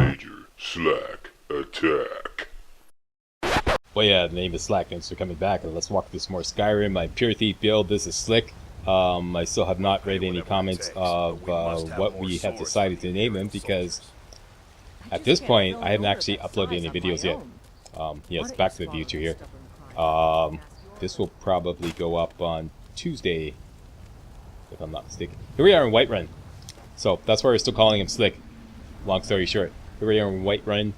Major Slack Attack. Well, yeah, the name is Slack. Thanks for coming back, and let's walk through some more Skyrim. My Pure Thief build. This is Slick. I still have not read any comments of what we have decided to name him, because at this point I haven't actually uploaded any videos yet. Yes, Back to the Future here. This will probably go up on Tuesday, if I'm not mistaken. Here we are in Whiterun. So that's why we're still calling him Slick. Long story short, here we are in Whiterun.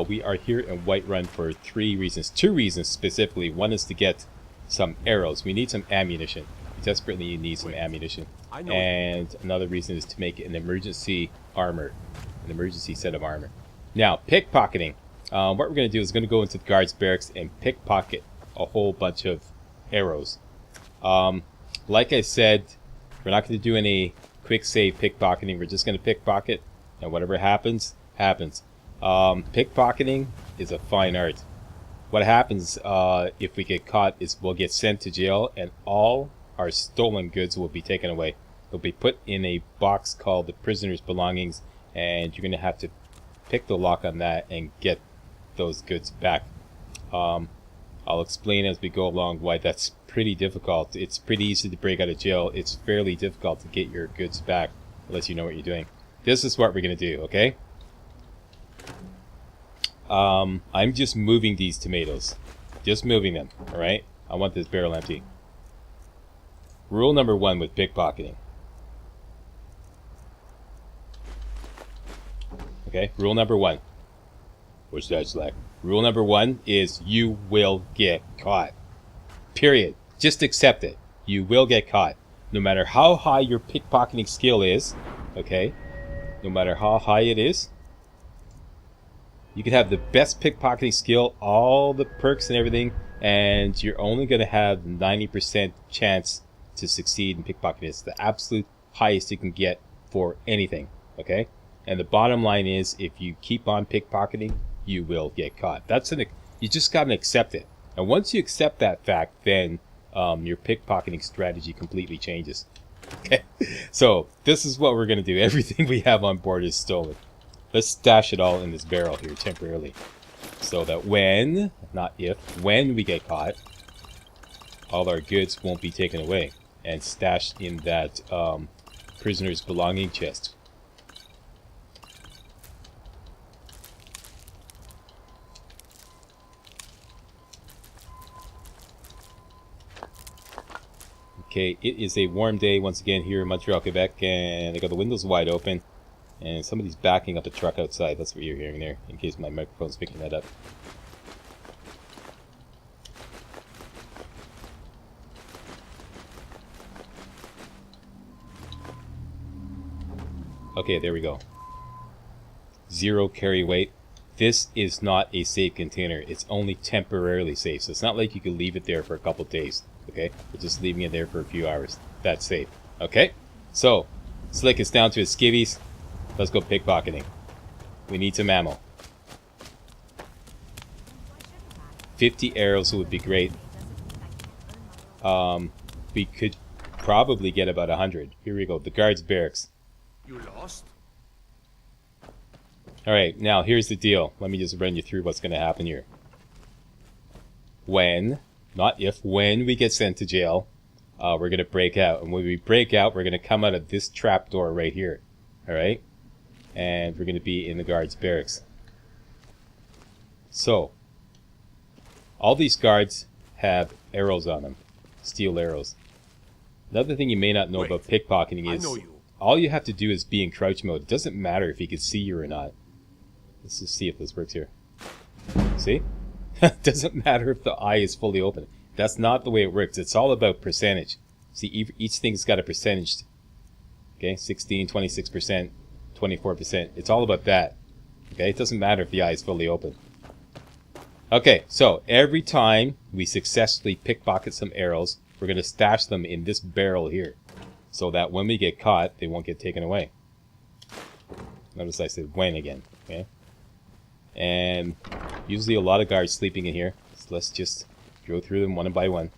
We are here in Whiterun for 3 reasons. 2 reasons specifically. One is to get some arrows. We need some ammunition. We desperately need some ammunition. And another reason is to make an emergency armor. An emergency set of armor. Now, pickpocketing. What we're going to do is going to go into the guards barracks and pickpocket a whole bunch of arrows. Like I said, we're not going to do any quick save pickpocketing. We're just going to pickpocket, and whatever happens, happens. Pickpocketing is a fine art. What happens if we get caught is we'll get sent to jail, and all our stolen goods will be taken away. They'll be put in a box called the prisoner's belongings, and you're going to have to pick the lock on that and get those goods back. I'll explain as we go along why that's pretty difficult. It's pretty easy to break out of jail. It's fairly difficult to get your goods back unless you know what you're doing. This is what we're going to do, okay? I'm just moving these tomatoes. Just moving them, alright? I want this barrel empty. Rule number 1 with pickpocketing. Okay, rule number 1. What's that, Slack? Rule number 1 is you will get caught. Period. Just accept it. You will get caught. No matter how high your pickpocketing skill is, okay? No matter how high it is, you can have the best pickpocketing skill, all the perks and everything, and you're only going to have 90% chance to succeed in pickpocketing. It's the absolute highest you can get for anything, okay? And the bottom line is, if you keep on pickpocketing, you will get caught. You just got to accept it. And once you accept that fact, then your pickpocketing strategy completely changes. Okay, so this is what we're going to do. Everything we have on board is stolen. Let's stash it all in this barrel here temporarily, so that when, not if, when we get caught, all our goods won't be taken away and stashed in that prisoner's belonging chest. Okay, it is a warm day once again here in Montreal, Quebec, and I got the windows wide open, and somebody's backing up a truck outside. That's what you're hearing there, in case my microphone's picking that up. Okay, there we go. 0 carry weight. This is not a safe container. It's only temporarily safe, so it's not like you can leave it there for a couple days. Okay, we're just leaving it there for a few hours. That's safe. Okay, so Slick is down to his skivvies. Let's go pickpocketing. We need some ammo. 50 arrows would be great. We could probably get about 100. Here we go. The guards barracks. You lost? Alright, now here's the deal. Let me just run you through what's going to happen here. When, not if, when we get sent to jail, we're going to break out. And when we break out, we're going to come out of this trapdoor right here. Alright? And we're going to be in the guards barracks. So, all these guards have arrows on them. Steel arrows. Another thing you may not know about pickpocketing is all you have to do is be in crouch mode. It doesn't matter if he can see you or not. Let's just see if this works here. See? It doesn't matter if the eye is fully open. That's not the way it works. It's all about percentage. See, each thing's got a percentage. Okay, 16, 26%, 24%. It's all about that. Okay, it doesn't matter if the eye is fully open. Okay, so every time we successfully pickpocket some arrows, we're going to stash them in this barrel here, so that when we get caught, they won't get taken away. Notice I said when again. Okay, and usually a lot of guards sleeping in here, so let's just go through them one by one.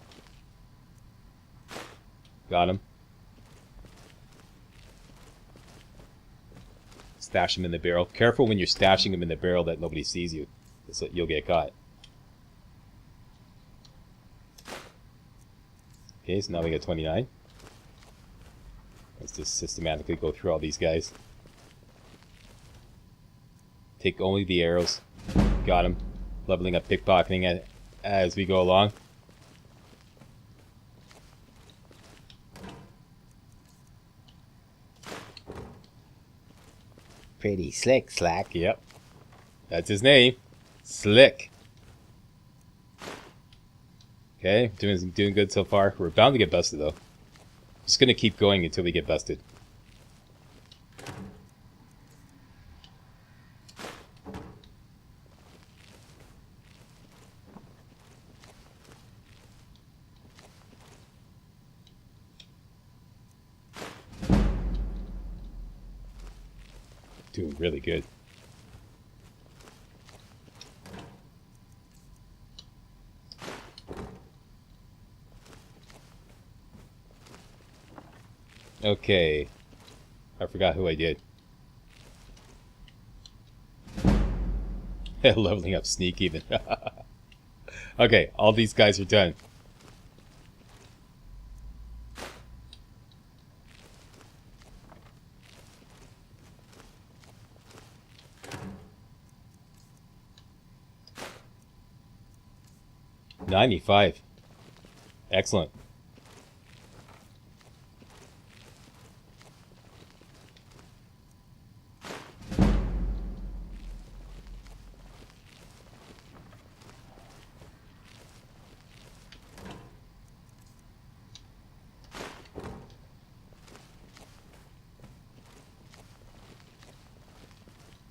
Got him. stash them in the barrel. Careful when you're stashing them in the barrel that nobody sees you. So you'll get caught. Okay, so now we got 29. Let's just systematically go through all these guys. Take only the arrows. Got him. Leveling up pickpocketing as we go along. Pretty slick, Slack. Yep. That's his name. Slick. Okay, doing good so far. We're bound to get busted though. Just gonna keep going until we get busted. Doing really good. Okay. I forgot who I did. Leveling up sneak even. Okay, all these guys are done. $95. Excellent.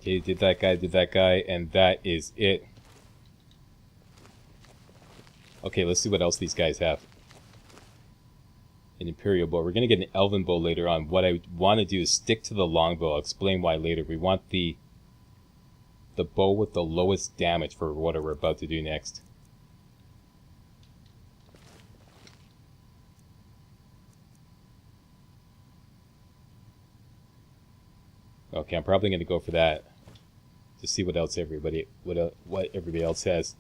Okay, did that guy, and that is it. Okay, let's see what else these guys have. An Imperial bow. We're going to get an Elven bow later on. What I want to do is stick to the longbow. I'll explain why later. We want the bow with the lowest damage for what we're about to do next. Okay, I'm probably going to go for that. To see what else what everybody else has.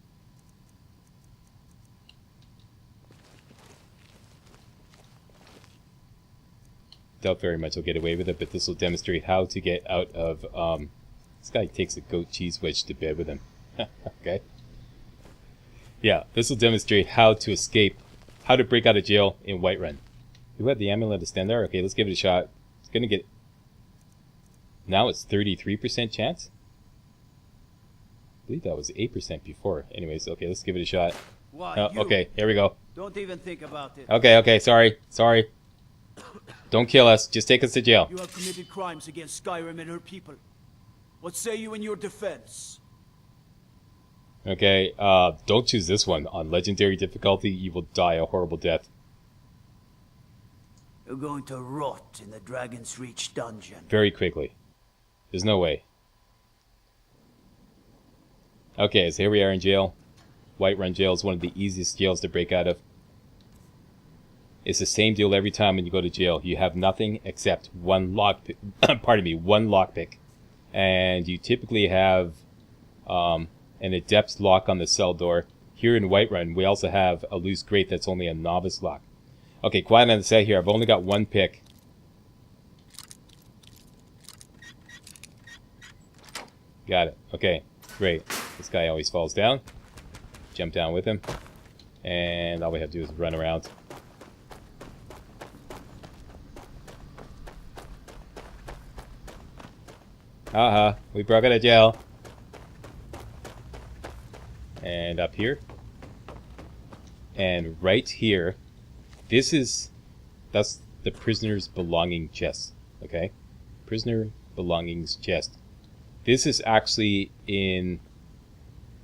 Doubt very much I'll get away with it, but this will demonstrate how to get out of, this guy takes a goat cheese wedge to bed with him. Okay. Yeah, this will demonstrate how to escape, how to break out of jail in Whiterun. Who had the amulet of Stendarr? Okay, let's give it a shot. It's gonna get, now it's 33% chance? I believe that was 8% before. Anyways, okay, let's give it a shot. Okay, here we go. Don't even think about it. Okay, sorry. Don't kill us, just take us to jail. You have committed crimes against Skyrim and her people. What say you in your defense? Okay, don't choose this one. On legendary difficulty, you will die a horrible death. You're going to rot in the Dragon's Reach dungeon. Very quickly. There's no way. Okay, so here we are in jail. Whiterun jail is one of the easiest jails to break out of. It's the same deal every time when you go to jail. You have nothing except one lockpick. Pardon me, one lockpick, and you typically have an adept lock on the cell door. Here in Whiterun, we also have a loose grate that's only a novice lock. Okay, quiet on the set here. I've only got one pick. Got it. Okay, great. This guy always falls down. Jump down with him, and all we have to do is run around. Haha, we broke out of jail. And up here. And right here. That's the prisoner's belonging chest. Okay? Prisoner belongings chest. This is actually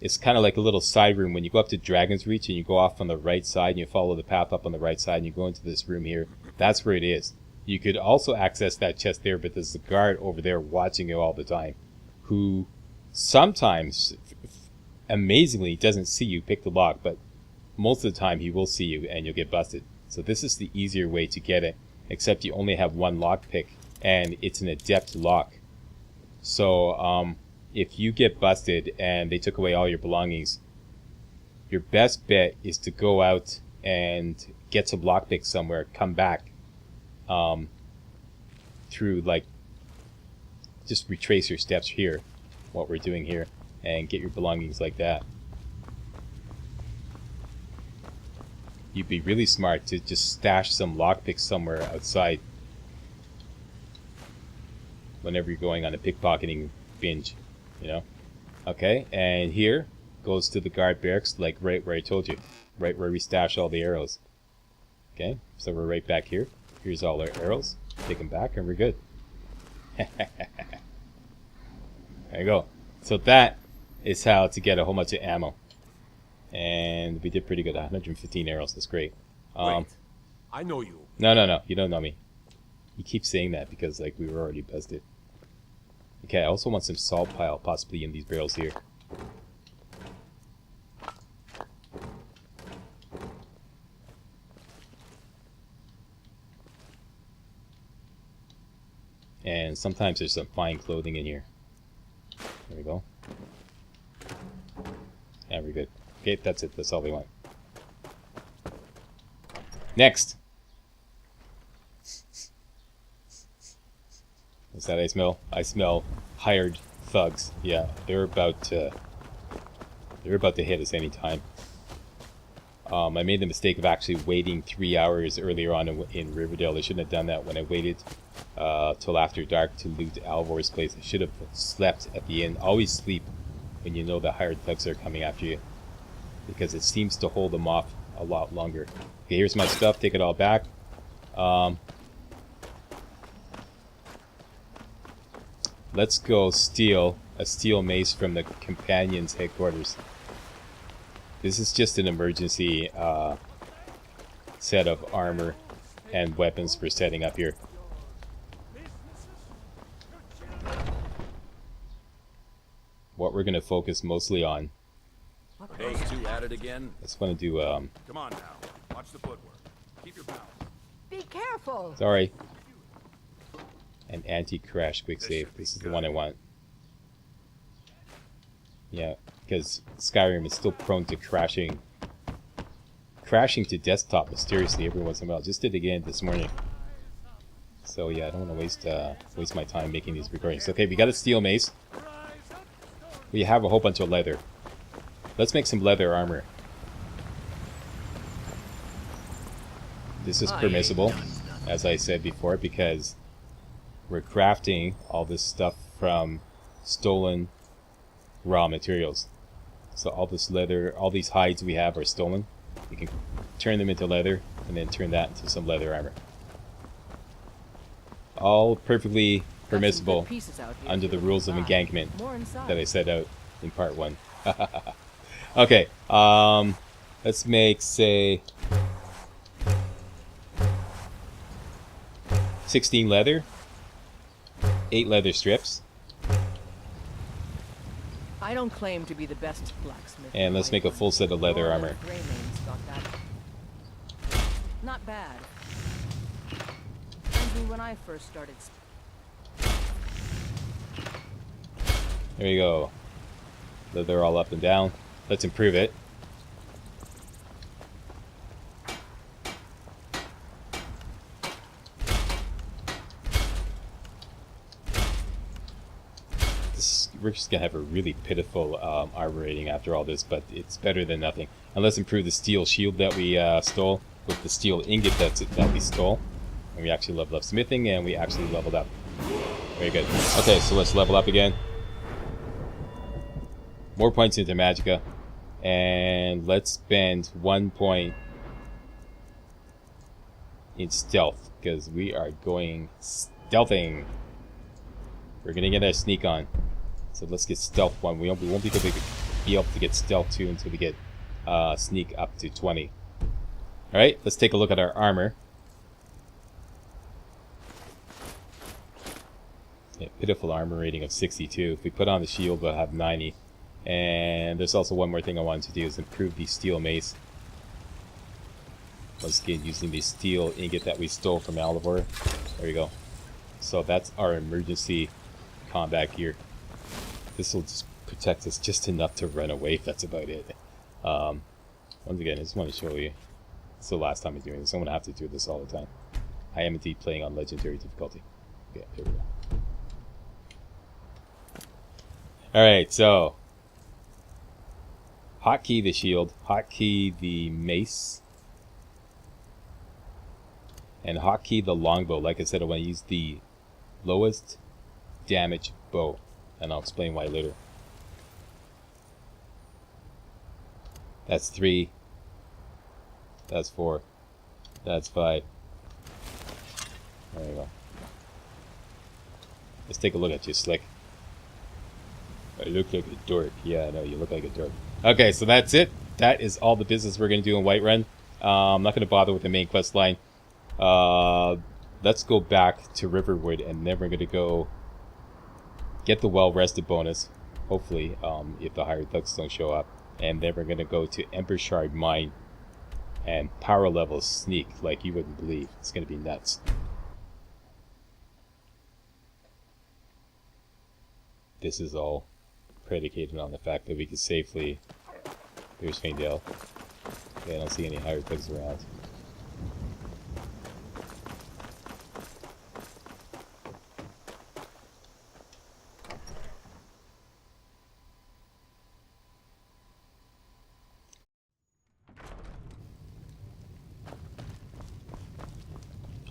it's kind of like a little side room. When you go up to Dragon's Reach and you go off on the right side and you follow the path up on the right side and you go into this room here. That's where it is. You could also access that chest there, but there's a guard over there watching you all the time, who sometimes, amazingly, doesn't see you pick the lock, but most of the time he will see you and you'll get busted. So this is the easier way to get it, except you only have one lock pick, and it's an adept lock. So if you get busted and they took away all your belongings, your best bet is to go out and get some lockpicks somewhere, come back through, like, just retrace your steps here, what we're doing here, and get your belongings like that. You'd be really smart to just stash some lockpicks somewhere outside whenever you're going on a pickpocketing binge, you know? Okay, and here goes to the guard barracks, like right where I told you, right where we stash all the arrows. Okay, so we're right back here. Here's all our arrows. Take them back and we're good. There you go. So that is how to get a whole bunch of ammo. And we did pretty good. 115 arrows. That's great. Wait, I know you. No. You don't know me. You keep saying that because, like, we were already busted. Okay, I also want some salt pile possibly in these barrels here. And sometimes there's some fine clothing in here. There we go. Yeah, we're good. Okay, that's it. That's all we want. Next! What's that I smell? I smell hired thugs. Yeah, they're about to hit us anytime. I made the mistake of actually waiting 3 hours earlier on in Riverdale. I shouldn't have done that when I waited till after dark to loot Alvor's place. I should have slept at the inn. Always sleep when you know the hired thugs are coming after you, because it seems to hold them off a lot longer. Okay, here's my stuff. Take it all back. Let's go steal a steel mace from the Companions' headquarters. This is just an emergency set of armor and weapons we're setting up here. What we're going to focus mostly on. Are those two at it again? I just want to do, Come on now. Watch the footwork. Keep your balance. Be careful. sorry. An anti-crash quick save. This is the one I want. Yeah, because Skyrim is still prone to crashing to desktop mysteriously every once in a while. Just did it again this morning. So yeah, I don't want to waste my time making these recordings. Okay, we got a steel mace. We have a whole bunch of leather. Let's make some leather armor. This is permissible, as I said before, because we're crafting all this stuff from stolen raw materials. So all this leather, all these hides we have are stolen. We can turn them into leather and then turn that into some leather armor. All perfectly permissible under the rules of engagement that I set out in part 1. Okay, let's make, say, 16 leather, 8 leather strips. I don't claim to be the best blacksmith. And let's make a full set of leather armor. Not bad. Reminds me when I first started. There you go. Leather all up and down. Let's improve it. We're just gonna have a really pitiful armor rating after all this, but it's better than nothing. And let's improve the steel shield that we stole with the steel ingot that we stole. And we actually leveled up smithing, and we actually leveled up. Very good. Okay, so let's level up again. More points into Magicka. And let's spend 1 point in stealth, because we are going stealthing. We're gonna get our sneak on. So let's get stealth 1. We won't be able to get stealth 2 until we get sneak up to 20. Alright, let's take a look at our armor. Yeah, pitiful armor rating of 62. If we put on the shield, we'll have 90. And there's also one more thing I wanted to do, is improve the steel mace. Once again, using the steel ingot that we stole from Alvor. There we go. So that's our emergency combat gear. This will just protect us just enough to run away. That's about it. Once again, I just want to show you. It's the last time I'm doing this. I'm gonna have to do this all the time. I am indeed playing on legendary difficulty. Okay, here we go. Alright, so hotkey the shield, hotkey the mace, and hotkey the longbow. Like I said, I want to use the lowest damage bow, and I'll explain why later. That's 3. That's 4. That's 5. There you go. Let's take a look at you, Slick. I look like a dork. Yeah, I know, you look like a dork. Okay, so that's it. That is all the business we're going to do in Whiterun. I'm not going to bother with the main quest line. Let's go back to Riverwood, and then we're going to go get the well-rested bonus. Hopefully, if the hired thugs don't show up. And then we're going to go to Ember Shard Mine and power level sneak like you wouldn't believe. It's going to be nuts. This is all predicated on the fact that we can safely... There's Faindale. Okay, I don't see any hired thugs around.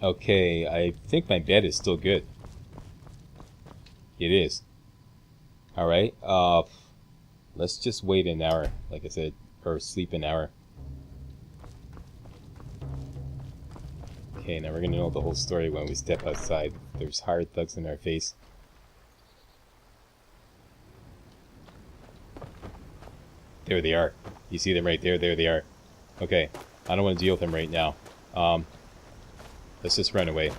Okay, I think my bed is still good. It is. Alright, let's just wait an hour, like I said, or sleep an hour. Okay, now we're gonna know the whole story when we step outside. There's hired thugs in our face. There they are. You see them right there? There they are. Okay, I don't want to deal with them right now. Let's just run away.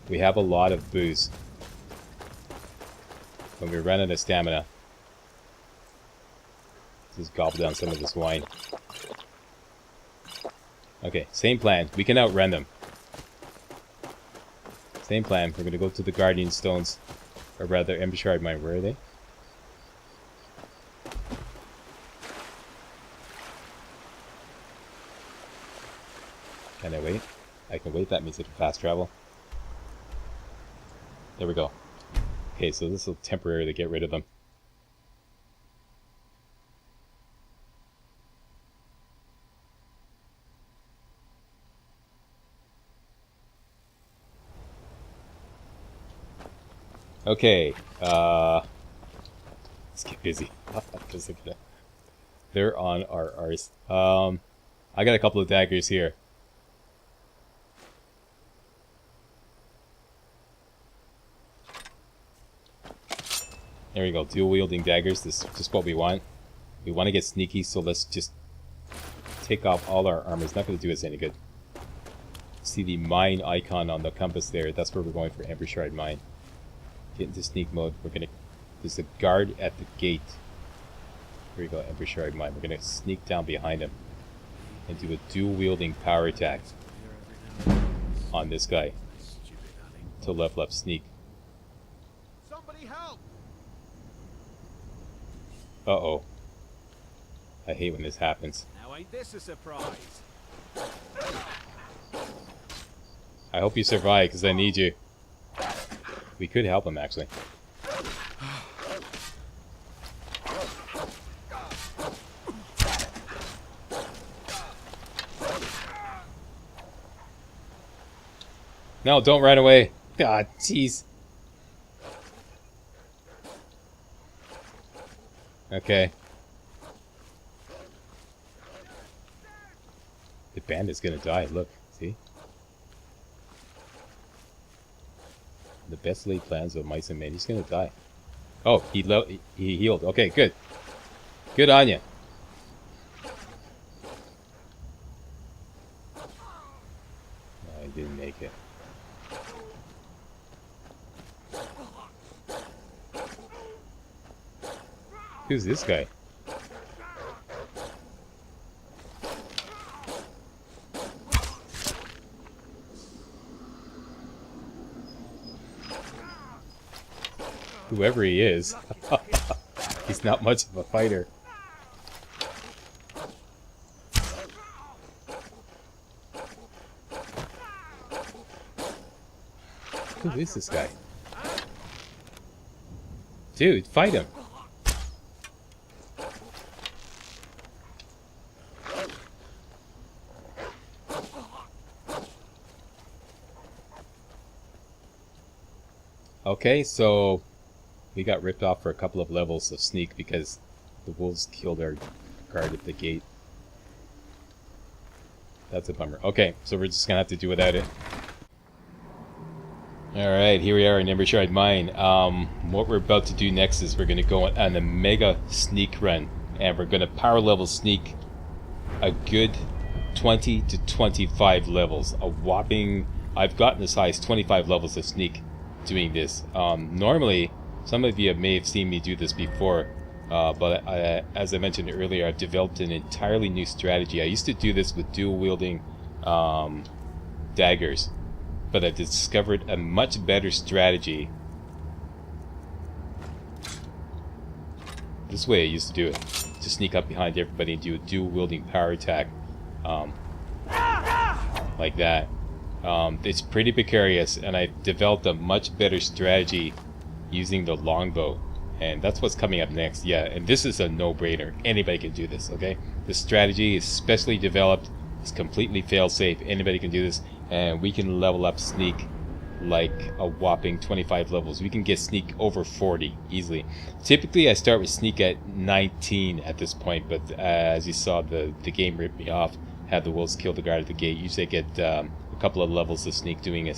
We have a lot of booze. When we run out of stamina, just gobble down some of this wine. Okay, same plan. We can outrun them. Same plan. We're gonna go to the Guardian Stones, or rather, Ember Shard Mine. Where are they? Can I wait? I can wait. That means I can fast travel. There we go. Okay, so this will temporarily get rid of them. Okay, let's get busy. Because they're on our arse. I got a couple of daggers here. There we go, dual wielding daggers. This is just what we want. We want to get sneaky, so let's just take off all our armor. It's not going to do us any good. See the mine icon on the compass there? That's where we're going for Ember Shard Mine. Get into sneak mode. We're gonna. There's a guard at the gate. Here we go, Ember Shard Mine. We're gonna sneak down behind him and do a dual wielding power attack on this guy to level up sneak. Somebody help! Uh-oh. I hate when this happens. Now ain't this a surprise? I hope you survive, because I need you. We could help him, actually. No, don't run away. God, jeez. Okay. The bandit's gonna die, look, see? The best laid plans of mice and men, he's gonna die. Oh, he healed. Okay, good. Good on you. No, I didn't make it. Who's this guy? whoever he is. He's not much of a fighter. Who is this guy? Dude, fight him. Okay, so we got ripped off for a couple of levels of sneak because the wolves killed our guard at the gate. That's a bummer. Okay, so we're just gonna have to do without it. Alright, here we are in Embershard Mine. What we're about to do next is we're gonna go on a mega sneak run, and we're gonna power level sneak a good 20 to 25 levels. A whopping, I've gotten as high as 25 levels of sneak doing this. Normally, some of you may have seen me do this before, but as I mentioned earlier, I've developed an entirely new strategy. I used to do this with dual wielding daggers, but I've discovered a much better strategy. This way I used to do it, to sneak up behind everybody and do a dual wielding power attack, like that. It's pretty precarious, and I've developed a much better strategy using the longbow, and that's what's coming up next. Yeah, and this is a no-brainer. Anybody can do this, okay? This strategy is specially developed. It's completely fail-safe. Anybody can do this, and we can level up sneak like a whopping 25 levels. We can get sneak over 40 easily. Typically, I start with sneak at 19 at this point, but as you saw, the game ripped me off. Had the wolves kill the guard at the gate. Usually I get a couple of levels of sneak doing a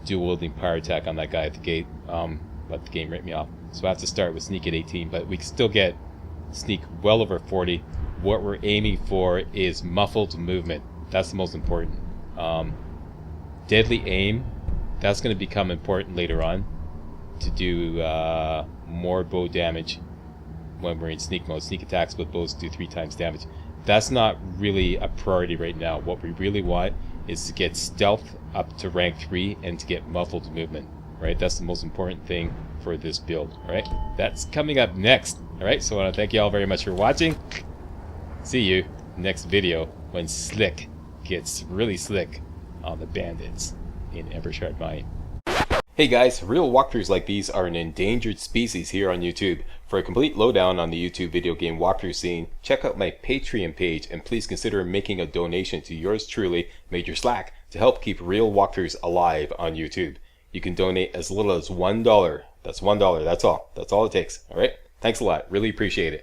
dual wielding power attack on that guy at the gate, but the game ripped me off. So I have to start with sneak at 18, but we can still get sneak well over 40. What we're aiming for is muffled movement. That's the most important. Deadly aim, that's going to become important later on to do more bow damage when we're in sneak mode. Sneak attacks with bows do 3 times damage. That's not really a priority right now. What we really want is to get stealth up to rank 3 and to get muffled movement, right? That's the most important thing for this build, alright? That's coming up next, alright? So I want to thank you all very much for watching. See you next video when Slick gets really slick on the bandits in Embershard Mine. Hey guys, real walkthroughs like these are an endangered species here on YouTube. For a complete lowdown on the YouTube video game walkthrough scene, check out my Patreon page, and please consider making a donation to yours truly, Major Slack, to help keep real walkthroughs alive on YouTube. You can donate as little as $1. That's $1, that's all. That's all it takes, alright? Thanks a lot, really appreciate it.